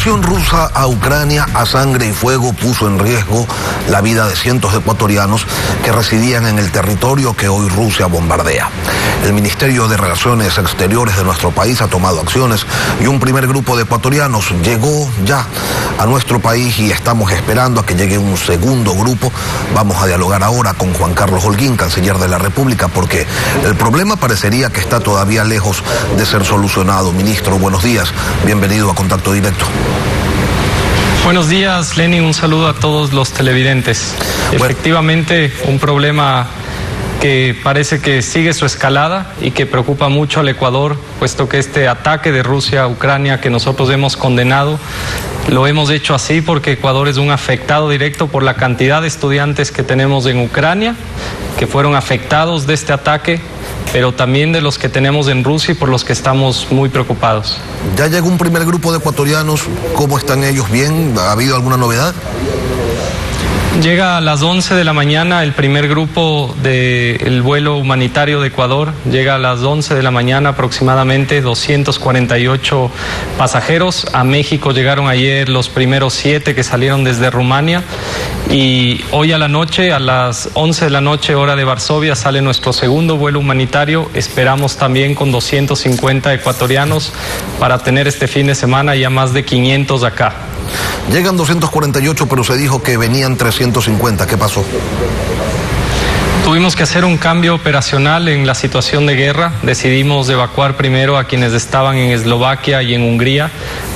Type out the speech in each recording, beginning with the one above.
invasión rusa a Ucrania a sangre y fuego puso en riesgo la vida de cientos de ecuatorianos que residían en el territorio que hoy Rusia bombardea. El Ministerio de Relaciones Exteriores de nuestro país ha tomado acciones y un primer grupo de ecuatorianos llegó ya a nuestro país y estamos esperando a que llegue un segundo grupo. Vamos a dialogar ahora con Juan Carlos Holguín, canciller de la República, porque el problema parecería que está todavía lejos de ser solucionado. Ministro, buenos días. Bienvenido a Contacto Directo. Buenos días, Lenin. Un saludo a todos los televidentes. Efectivamente, un problema que parece que sigue su escalada y que preocupa mucho al Ecuador, puesto que este ataque de Rusia a Ucrania que nosotros hemos condenado, lo hemos hecho así porque Ecuador es un afectado directo por la cantidad de estudiantes que tenemos en Ucrania, que fueron afectados de este ataque, pero también de los que tenemos en Rusia y por los que estamos muy preocupados. Ya llegó un primer grupo de ecuatorianos. ¿Cómo están ellos? ¿Bien? ¿Ha habido alguna novedad? Llega a las 11 de la mañana el primer grupo del vuelo humanitario de Ecuador. Llega a las 11 de la mañana aproximadamente, 248 pasajeros. A México llegaron ayer los primeros 7 que salieron desde Rumania. Y hoy a la noche, a las 11 de la noche, hora de Varsovia, sale nuestro segundo vuelo humanitario. Esperamos también con 250 ecuatorianos para tener este fin de semana ya más de 500 acá. Llegan 248, pero se dijo que venían 350. ¿Qué pasó? Tuvimos que hacer un cambio operacional en la situación de guerra. Decidimos evacuar primero a quienes estaban en Eslovaquia y en Hungría.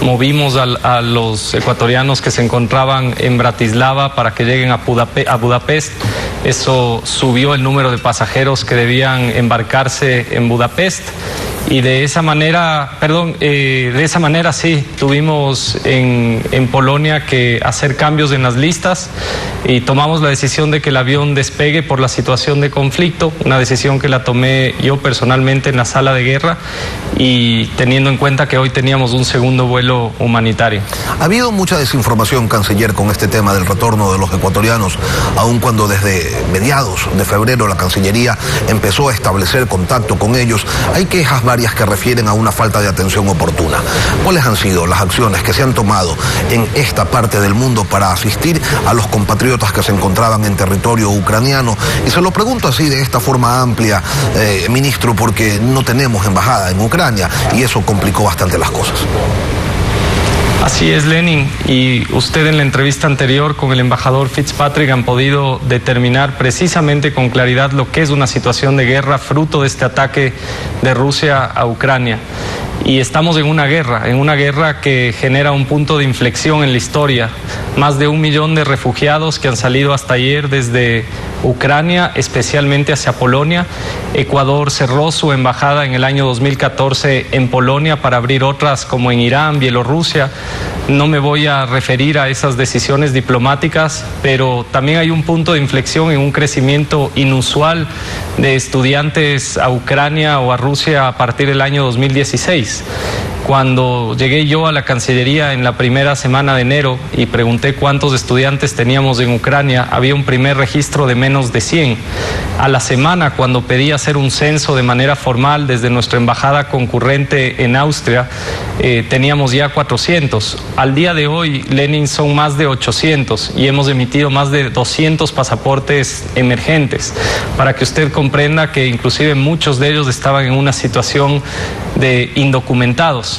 Movimos a los ecuatorianos que se encontraban en Bratislava para que lleguen a Budapest. Eso subió el número de pasajeros que debían embarcarse en Budapest. Y de esa manera sí, tuvimos en Polonia que hacer cambios en las listas y tomamos la decisión de que el avión despegue por la situación de conflicto, una decisión que la tomé yo personalmente en la sala de guerra y teniendo en cuenta que hoy teníamos un segundo vuelo humanitario. Ha habido mucha desinformación, canciller, con este tema del retorno de los ecuatorianos, aun cuando desde mediados de febrero la Cancillería empezó a establecer contacto con ellos. Hay quejas varias que refieren a una falta de atención oportuna. ¿Cuáles han sido las acciones que se han tomado en esta parte del mundo para asistir a los compatriotas que se encontraban en territorio ucraniano? Y se lo pregunto así de esta forma amplia, ministro, porque no tenemos embajada en Ucrania y eso complicó bastante las cosas. Así es, Lenin, y usted en la entrevista anterior con el embajador Fitzpatrick han podido determinar precisamente con claridad lo que es una situación de guerra fruto de este ataque de Rusia a Ucrania. Y estamos en una guerra que genera un punto de inflexión en la historia. Más de 1 millón de refugiados que han salido hasta ayer desde Ucrania, especialmente hacia Polonia. Ecuador cerró su embajada en el año 2014 en Polonia para abrir otras como en Irán, Bielorrusia. No me voy a referir a esas decisiones diplomáticas, pero también hay un punto de inflexión en un crecimiento inusual de estudiantes a Ucrania o a Rusia a partir del año 2016. Cuando llegué yo a la Cancillería en la primera semana de enero y pregunté cuántos estudiantes teníamos en Ucrania, había un primer registro de menos de 100. A la semana, cuando pedí hacer un censo de manera formal desde nuestra embajada concurrente en Austria, teníamos ya 400. Al día de hoy, Lenin, son más de 800 y hemos emitido más de 200 pasaportes emergentes, para que usted comprenda que inclusive muchos de ellos estaban en una situación de indocumentados.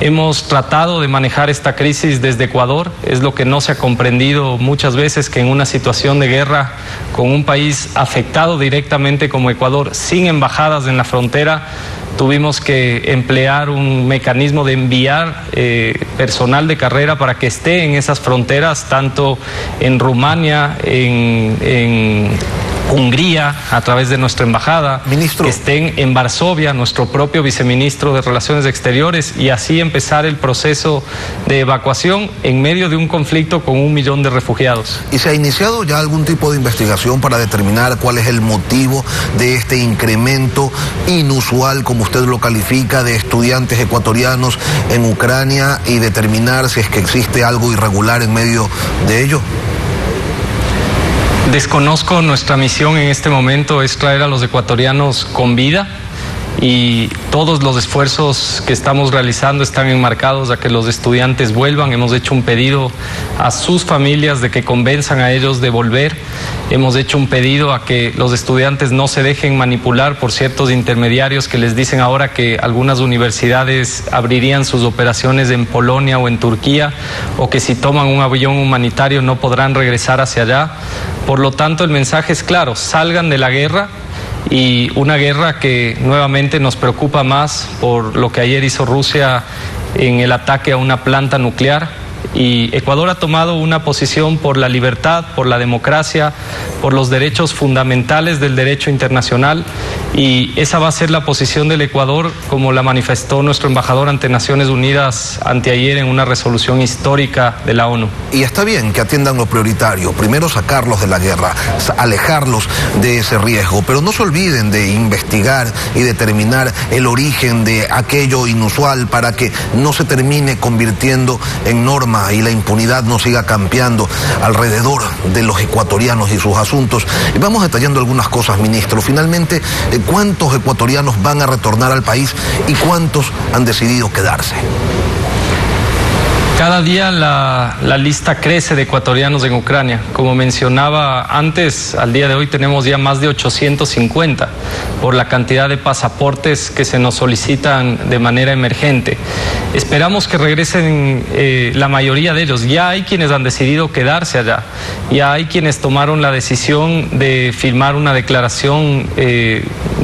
Hemos tratado de manejar esta crisis desde Ecuador. Es lo que no se ha comprendido muchas veces, que en una situación de guerra con un país afectado directamente como Ecuador, sin embajadas en la frontera, tuvimos que emplear un mecanismo de enviar personal de carrera para que esté en esas fronteras, tanto en Rumania, en Hungría, a través de nuestra embajada, Ministro, que estén en Varsovia, nuestro propio viceministro de Relaciones Exteriores, y así empezar el proceso de evacuación en medio de un conflicto con 1 millón de refugiados. ¿Y se ha iniciado ya algún tipo de investigación para determinar cuál es el motivo de este incremento inusual, como usted lo califica, de estudiantes ecuatorianos en Ucrania y determinar si es que existe algo irregular en medio de ello? Desconozco. Nuestra misión en este momento es traer a los ecuatorianos con vida y todos los esfuerzos que estamos realizando están enmarcados a que los estudiantes vuelvan. Hemos hecho un pedido a sus familias de que convenzan a ellos de volver. Hemos hecho un pedido a que los estudiantes no se dejen manipular por ciertos intermediarios que les dicen ahora que algunas universidades abrirían sus operaciones en Polonia o en Turquía, o que si toman un avión humanitario no podrán regresar hacia allá. Por lo tanto, el mensaje es claro: salgan de la guerra, y una guerra que nuevamente nos preocupa más por lo que ayer hizo Rusia en el ataque a una planta nuclear. Y Ecuador ha tomado una posición por la libertad, por la democracia, por los derechos fundamentales del derecho internacional, y esa va a ser la posición del Ecuador, como la manifestó nuestro embajador ante Naciones Unidas anteayer en una resolución histórica de la ONU. Y está bien que atiendan lo prioritario: primero sacarlos de la guerra, alejarlos de ese riesgo, pero no se olviden de investigar y determinar el origen de aquello inusual para que no se termine convirtiendo en norma y la impunidad no siga campeando alrededor de los ecuatorianos y sus asuntos. Y vamos detallando algunas cosas, ministro. Finalmente, ¿cuántos ecuatorianos van a retornar al país y cuántos han decidido quedarse? Cada día la lista crece de ecuatorianos en Ucrania. Como mencionaba antes, al día de hoy tenemos ya más de 850 por la cantidad de pasaportes que se nos solicitan de manera emergente. Esperamos que regresen la mayoría de ellos. Ya hay quienes han decidido quedarse allá. Ya hay quienes tomaron la decisión de firmar una declaración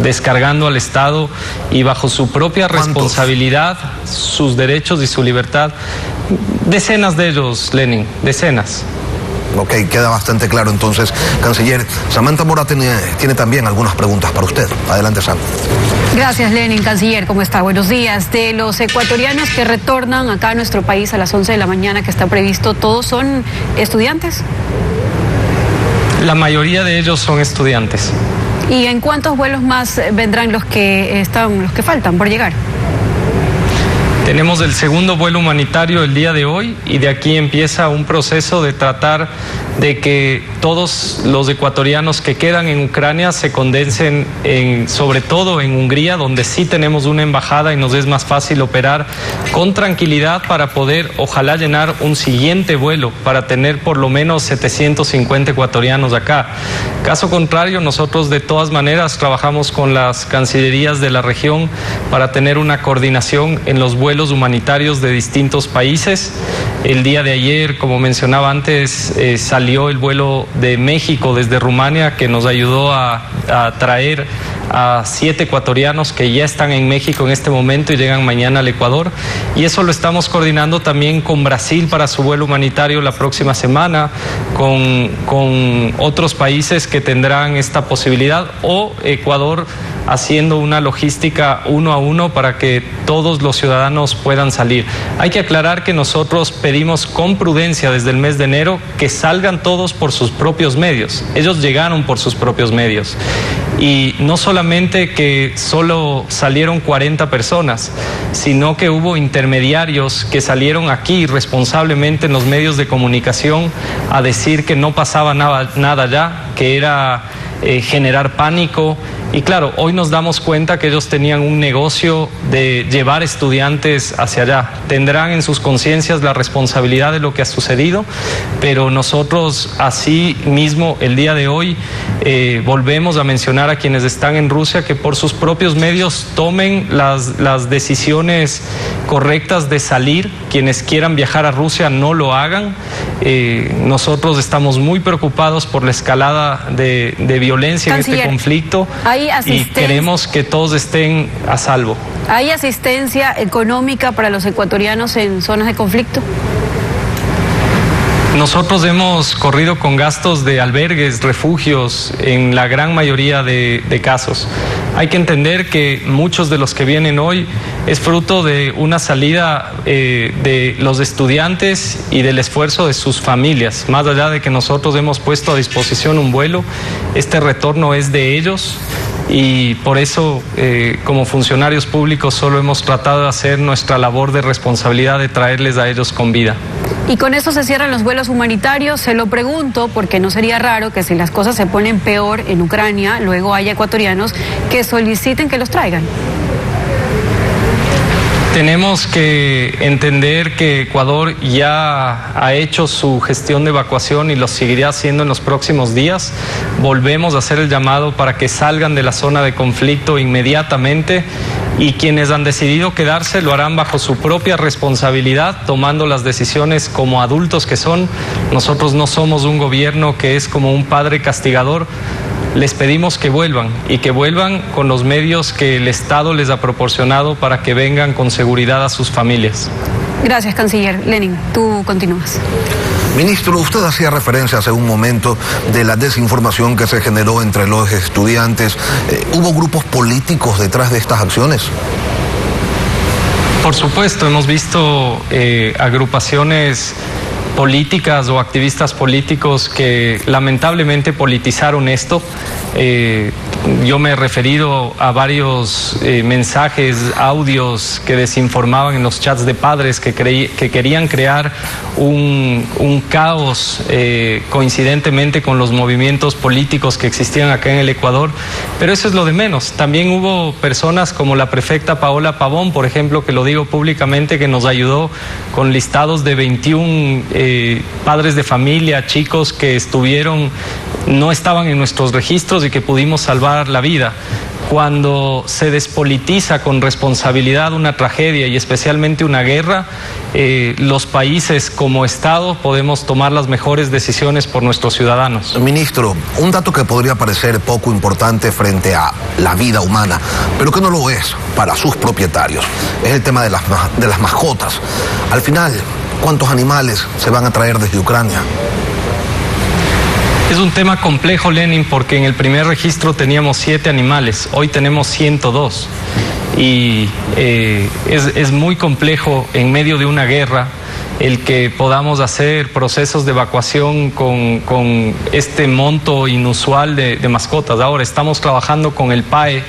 descargando al Estado y bajo su propia responsabilidad, sus derechos y su libertad. Decenas de ellos, Lenin, decenas. Ok, queda bastante claro entonces. Canciller, Samantha Mora tiene también algunas preguntas para usted. Adelante, Sam. Gracias, Lenin. Canciller, ¿cómo está? Buenos días. De los ecuatorianos que retornan acá a nuestro país a las 11 de la mañana que está previsto, ¿todos son estudiantes? La mayoría de ellos son estudiantes. ¿Y en cuántos vuelos más vendrán los que faltan por llegar? Tenemos el segundo vuelo humanitario el día de hoy, y de aquí empieza un proceso de tratar de que todos los ecuatorianos que quedan en Ucrania se condensen sobre todo en Hungría, donde sí tenemos una embajada y nos es más fácil operar con tranquilidad para poder ojalá llenar un siguiente vuelo para tener por lo menos 750 ecuatorianos acá. Caso contrario, nosotros de todas maneras trabajamos con las cancillerías de la región para tener una coordinación en los vuelos humanitarios de distintos países. El día de ayer, como mencionaba antes, salió el vuelo de México desde Rumania, que nos ayudó a traer a 7 ecuatorianos que ya están en México en este momento y llegan mañana al Ecuador, y eso lo estamos coordinando también con Brasil para su vuelo humanitario la próxima semana, con otros países que tendrán esta posibilidad, o Ecuador haciendo una logística 1 a 1 para que todos los ciudadanos puedan salir. Hay que aclarar que nosotros pedimos con prudencia desde el mes de enero que salgan todos por sus propios medios. Ellos llegaron por sus propios medios. Y no solamente que solo salieron 40 personas, sino que hubo intermediarios que salieron aquí irresponsablemente en los medios de comunicación a decir que no pasaba nada allá, que era generar pánico. Y claro, hoy nos damos cuenta que ellos tenían un negocio de llevar estudiantes hacia allá. Tendrán en sus conciencias la responsabilidad de lo que ha sucedido, pero nosotros así mismo el día de hoy volvemos a mencionar a quienes están en Rusia que por sus propios medios tomen las decisiones correctas de salir. Quienes quieran viajar a Rusia no lo hagan. Nosotros estamos muy preocupados por la escalada de violencia en este conflicto. Y queremos que todos estén a salvo. ¿Hay asistencia económica para los ecuatorianos en zonas de conflicto? Nosotros hemos corrido con gastos de albergues, refugios, en la gran mayoría de casos. Hay que entender que muchos de los que vienen hoy es fruto de una salida de los estudiantes y del esfuerzo de sus familias. Más allá de que nosotros hemos puesto a disposición un vuelo, este retorno es de ellos. Y por eso, como funcionarios públicos, solo hemos tratado de hacer nuestra labor de responsabilidad de traerles a ellos con vida. Y con eso se cierran los vuelos humanitarios. Se lo pregunto porque no sería raro que si las cosas se ponen peor en Ucrania, luego haya ecuatorianos que soliciten que los traigan. Tenemos que entender que Ecuador ya ha hecho su gestión de evacuación y lo seguirá haciendo en los próximos días. Volvemos a hacer el llamado para que salgan de la zona de conflicto inmediatamente, y quienes han decidido quedarse lo harán bajo su propia responsabilidad, tomando las decisiones como adultos que son. Nosotros no somos un gobierno que es como un padre castigador. Les pedimos que vuelvan, y que vuelvan con los medios que el Estado les ha proporcionado para que vengan con seguridad a sus familias. Gracias, canciller. Lenin, tú continúas. Ministro, usted hacía referencia hace un momento de la desinformación que se generó entre los estudiantes. ¿Hubo grupos políticos detrás de estas acciones? Por supuesto, hemos visto agrupaciones políticas o activistas políticos que lamentablemente politizaron esto. Yo me he referido a varios mensajes, audios que desinformaban en los chats de padres que querían crear un caos coincidentemente con los movimientos políticos que existían acá en el Ecuador, pero eso es lo de menos. También hubo personas como la prefecta Paola Pavón, por ejemplo, que lo digo públicamente, que nos ayudó con listados de 21 padres de familia, chicos que no estaban en nuestros registros y que pudimos salvar la vida. Cuando se despolitiza con responsabilidad una tragedia y especialmente una guerra, los países como Estado podemos tomar las mejores decisiones por nuestros ciudadanos. Ministro, un dato que podría parecer poco importante frente a la vida humana, pero que no lo es para sus propietarios, es el tema de las mascotas. Al final, ¿cuántos animales se van a traer desde Ucrania? Es un tema complejo, Lenin, porque en el primer registro teníamos 7 animales, hoy tenemos 102. Y es muy complejo en medio de una guerra el que podamos hacer procesos de evacuación con este monto inusual de mascotas. Ahora estamos trabajando con el PAE,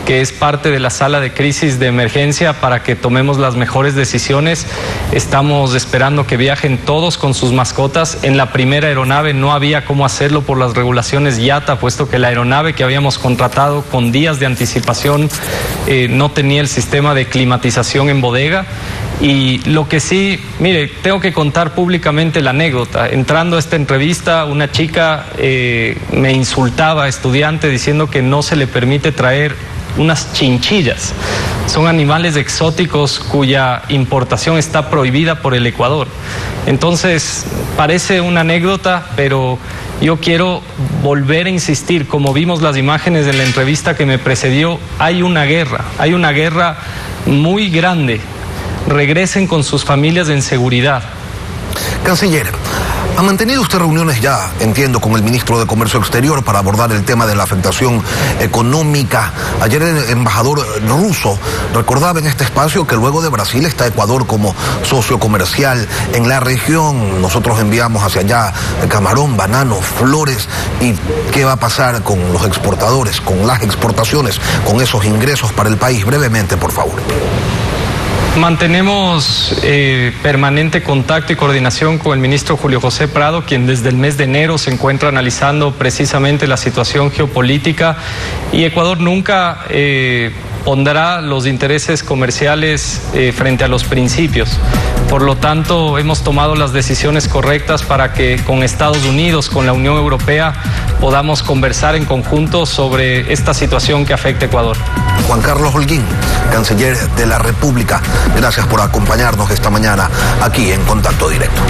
que es parte de la sala de crisis de emergencia, para que tomemos las mejores decisiones. Estamos esperando que viajen todos con sus mascotas. En la primera aeronave no había cómo hacerlo por las regulaciones IATA, puesto que la aeronave que habíamos contratado con días de anticipación no tenía el sistema de climatización en bodega. Y lo que sí, mire, tengo que contar públicamente la anécdota. Entrando a esta entrevista, una chica me insultaba, estudiante, diciendo que no se le permite traer unas chinchillas. Son animales exóticos cuya importación está prohibida por el Ecuador. Entonces, parece una anécdota, pero yo quiero volver a insistir, como vimos las imágenes de la entrevista que me precedió, hay una guerra muy grande. Regresen con sus familias en seguridad. Canciller, ¿ha mantenido usted reuniones ya, entiendo, con el ministro de Comercio Exterior para abordar el tema de la afectación económica? Ayer el embajador ruso recordaba en este espacio que luego de Brasil está Ecuador como socio comercial en la región. Nosotros enviamos hacia allá camarón, banano, flores. ¿Y qué va a pasar con los exportadores, con las exportaciones, con esos ingresos para el país? Brevemente, por favor. Mantenemos permanente contacto y coordinación con el ministro Julio José Prado, quien desde el mes de enero se encuentra analizando precisamente la situación geopolítica, y Ecuador nunca pondrá los intereses comerciales frente a los principios. Por lo tanto, hemos tomado las decisiones correctas para que con Estados Unidos, con la Unión Europea, podamos conversar en conjunto sobre esta situación que afecta a Ecuador. Juan Carlos Holguín, canciller de la República, gracias por acompañarnos esta mañana aquí en Contacto Directo.